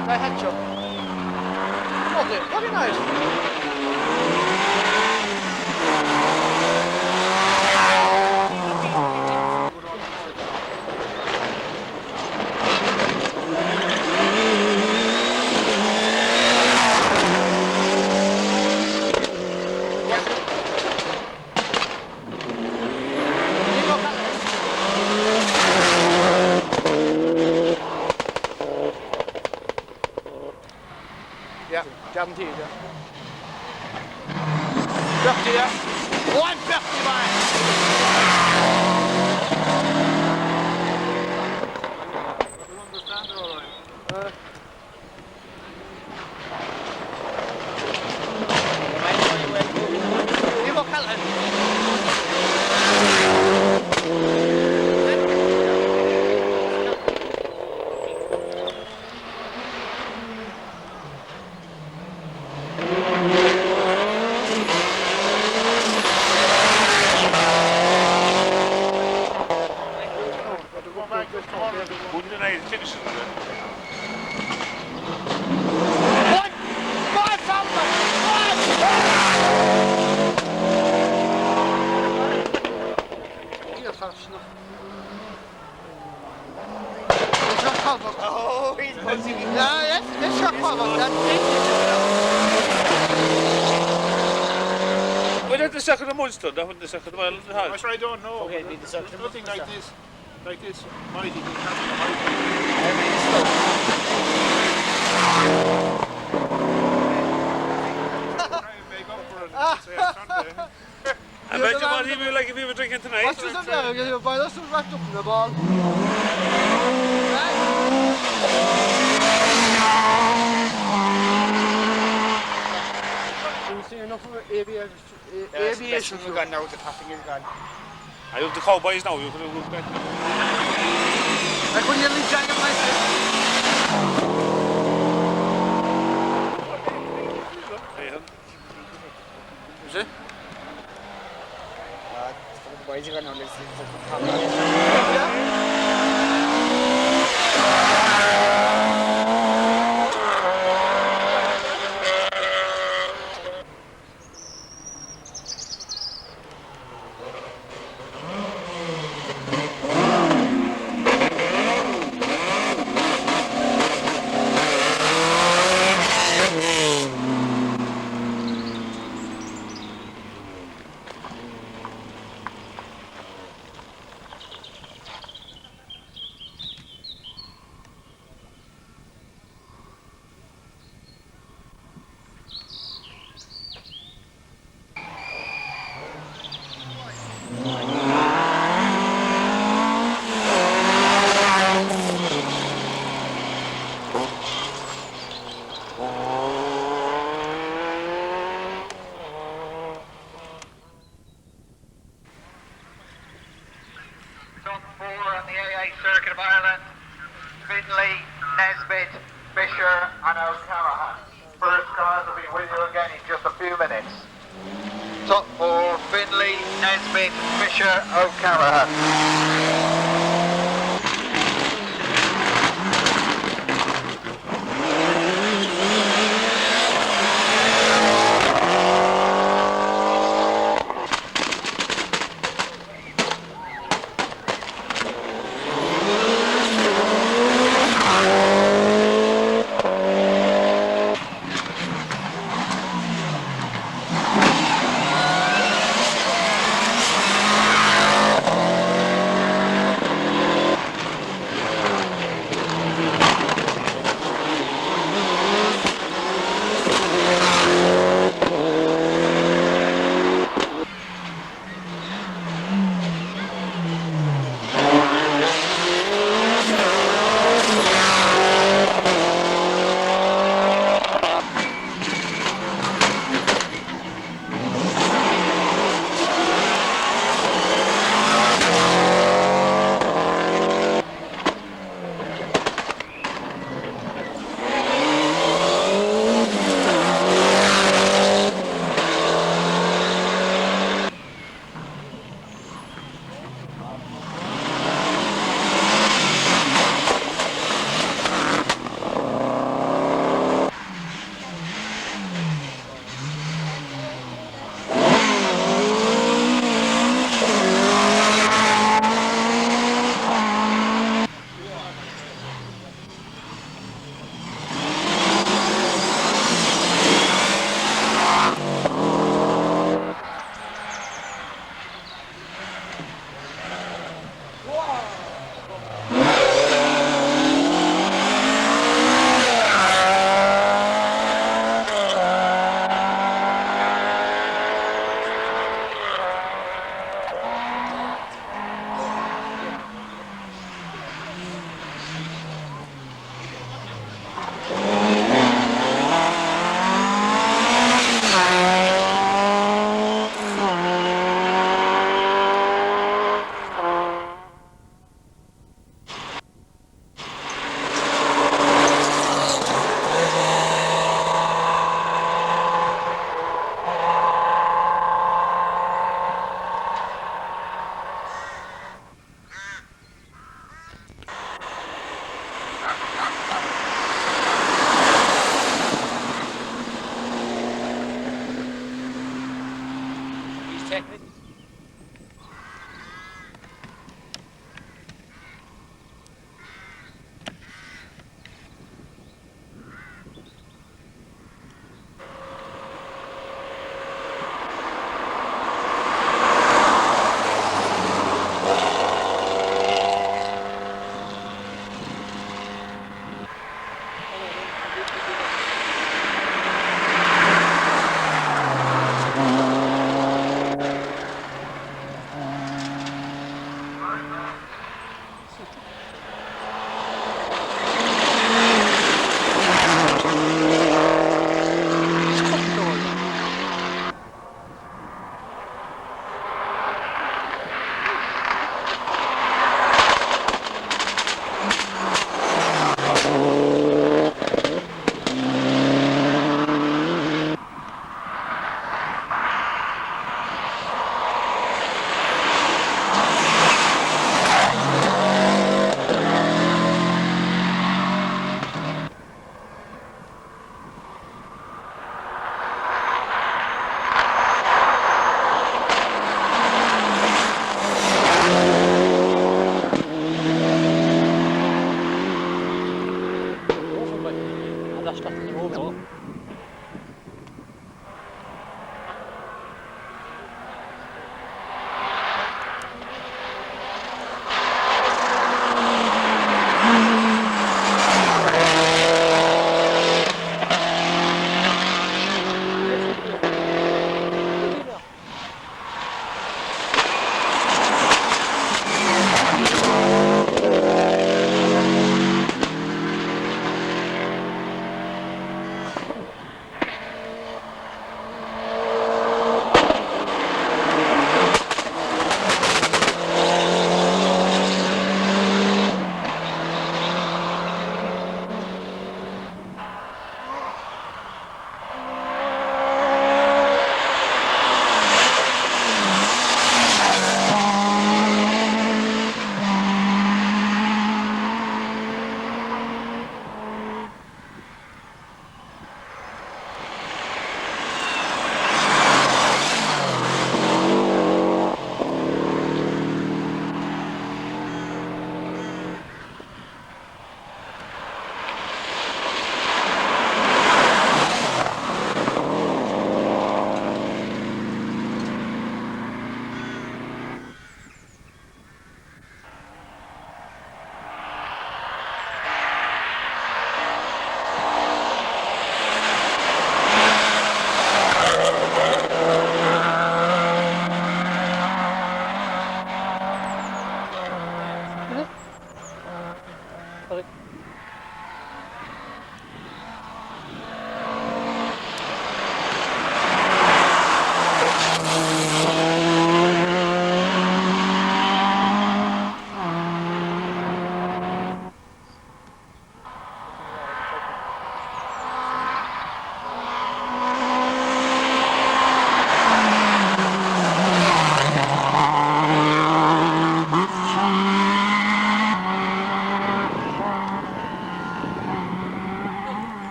right, I had you. Okay, very nice. Ja, garanterat. Ja. 40, ja. Och en 40 var det var kallt. Oh, he's buzzing. Ja, jetzt schon Cosworth. Why don't the second of months done? That wouldn't the second of Ireland have. I'm sure I don't know. Okay, need the second There's nothing like this. Like this. Mighty. I bet you what he'd be like if he were drinking tonight. What's this up there? You're by us wrapped up in the ball. You see enough of aviation. We're gone now, the tapping is gone. I have the cowboys now, you could have looked back. I couldn't even drag him like this. Is it? Why is he gone now? Let's Circuit of Ireland, Finlay, Nesbitt, Fisher and O'Callaghan. First cars will be with you again in just a few minutes. Top 4, Finlay, Nesbitt, Fisher, O'Callaghan.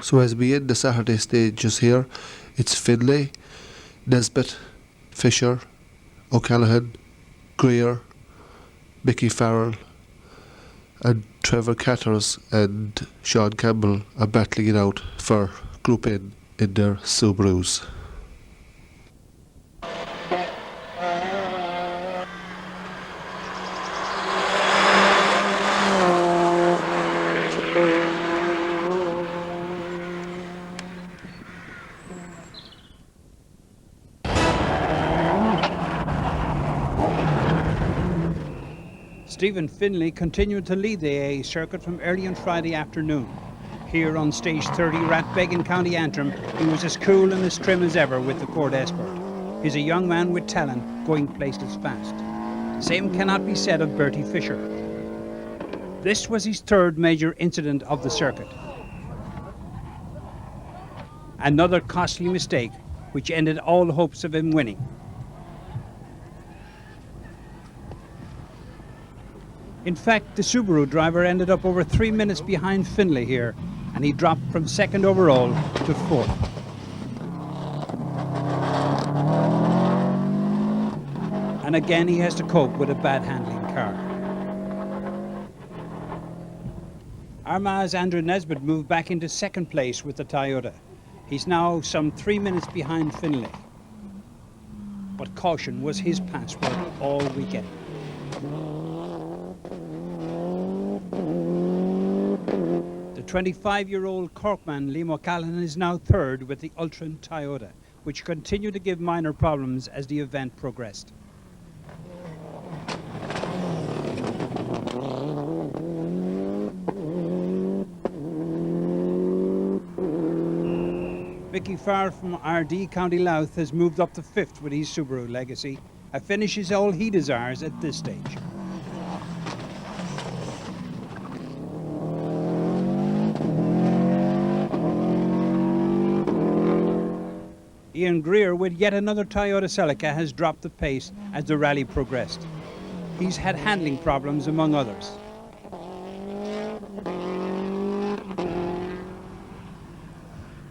So as we end the Saturday stages here, it's Finlay, Nesbitt, Fisher, O'Callaghan, Greer, Mickey Farrell and Trevor Catters and Sean Campbell are battling it out for Group N in their Subarus. Stephen Finlay continued to lead the AA circuit from early on Friday afternoon. Here on stage 30, Rathbeg in County Antrim, he was as cool and as trim as ever with the Ford Escort. He's a young man with talent, going places fast. The same cannot be said of Bertie Fisher. This was his third major incident of the circuit. Another costly mistake, which ended all hopes of him winning. In fact, the Subaru driver ended up over 3 minutes behind Finlay here, and he dropped from second overall to fourth. And again he has to cope with a bad handling car. Armagh's Andrew Nesbitt moved back into second place with the Toyota. He's now some 3 minutes behind Finlay. But caution was his password all weekend. The 25-year-old Corkman Liam O'Callaghan is now third with the Ultron Toyota, which continued to give minor problems as the event progressed. Mickey Farr from RD County Louth has moved up to 5th with his Subaru legacy. A finish is all he desires at this stage. Ian Greer with yet another Toyota Celica has dropped the pace as the rally progressed. He's had handling problems among others.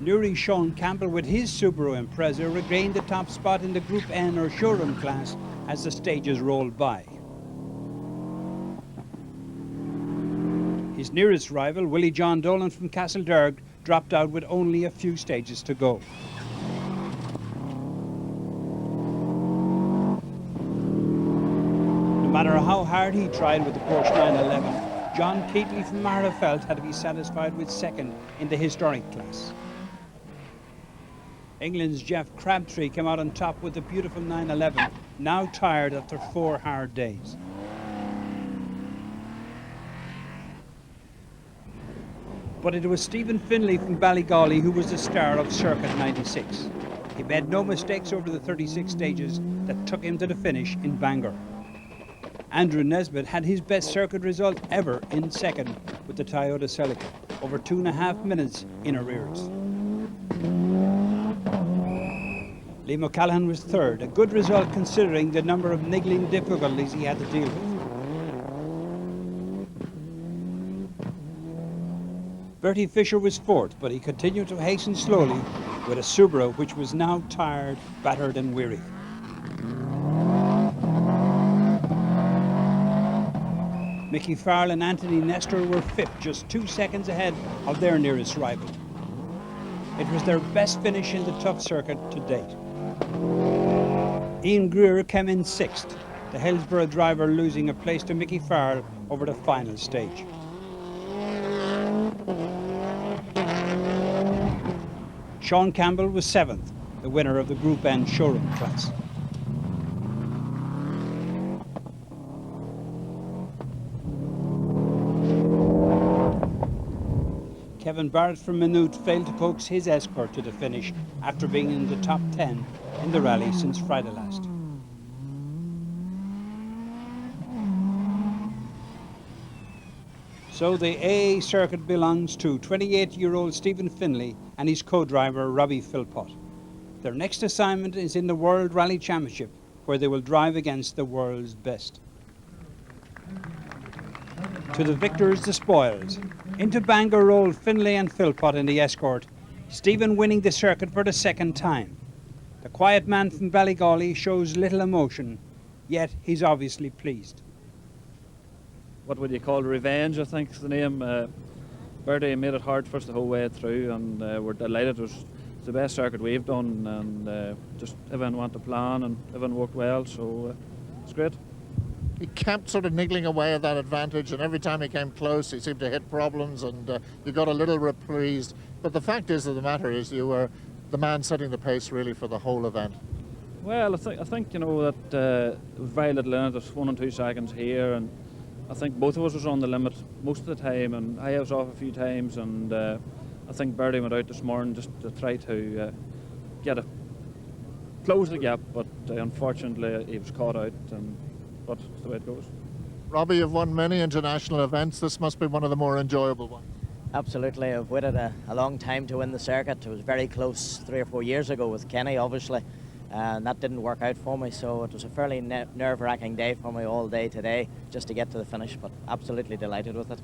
Newry Sean Campbell with his Subaru Impreza regained the top spot in the Group N or showroom class as the stages rolled by. His nearest rival, Willie John Dolan from Castlederg, dropped out with only a few stages to go. No matter how hard he tried with the Porsche 911, John Keatley from Maherafelt had to be satisfied with 2nd in the historic class. England's Jeff Crabtree came out on top with the beautiful 911, now tired after 4 hard days. But it was Stephen Finlay from Ballygawley who was the star of Circuit 96. He made no mistakes over the 36 stages that took him to the finish in Bangor. Andrew Nesbitt had his best circuit result ever in 2nd with the Toyota Celica, over 2.5 minutes in arrears. Liam O'Callaghan was 3rd, a good result considering the number of niggling difficulties he had to deal with. Bertie Fisher was 4th, but he continued to hasten slowly with a Subaru which was now tired, battered and weary. Mickey Farrell and Anthony Nestor were 5th, just 2 seconds ahead of their nearest rival. It was their best finish in the tough circuit to date. Ian Greer came in 6th, the Hillsborough driver losing a place to Mickey Farrell over the final stage. Sean Campbell was 7th, the winner of the Group N showroom class. Kevin Barrett from Maynooth failed to coax his Escort to the finish after being in the top 10 in the rally since Friday last. So the AA circuit belongs to 28-year-old Stephen Finlay and his co-driver Robbie Philpott. Their next assignment is in the World Rally Championship, where they will drive against the world's best. To the victors, the spoils. Into Bangor rolled Finlay and Philpott in the Escort, Stephen winning the circuit for the 2nd time. The quiet man from Ballygawley shows little emotion, yet he's obviously pleased. What would you call revenge, I think is the name. Bertie made it hard for us the whole way through, and we're delighted. It was the best circuit we've done, and just everyone went to plan and everyone worked well, so it's great. He kept sort of niggling away at that advantage, and every time he came close he seemed to hit problems, and you got a little reprised. But the fact is of the matter is you were the man setting the pace really for the whole event. Well, I think you know that there was very little in it. There's 1 and 2 seconds here, and I think both of us was on the limit most of the time, and I was off a few times, and I think Bertie went out this morning just to try to close the gap, but unfortunately he was caught out, but it's the way it goes. Robbie, you've won many international events. This must be one of the more enjoyable ones. Absolutely. I've waited a long time to win the circuit. It was very close 3 or 4 years ago with Kenny, obviously, and that didn't work out for me, so it was a fairly nerve-wracking day for me all day today just to get to the finish, but absolutely delighted with it.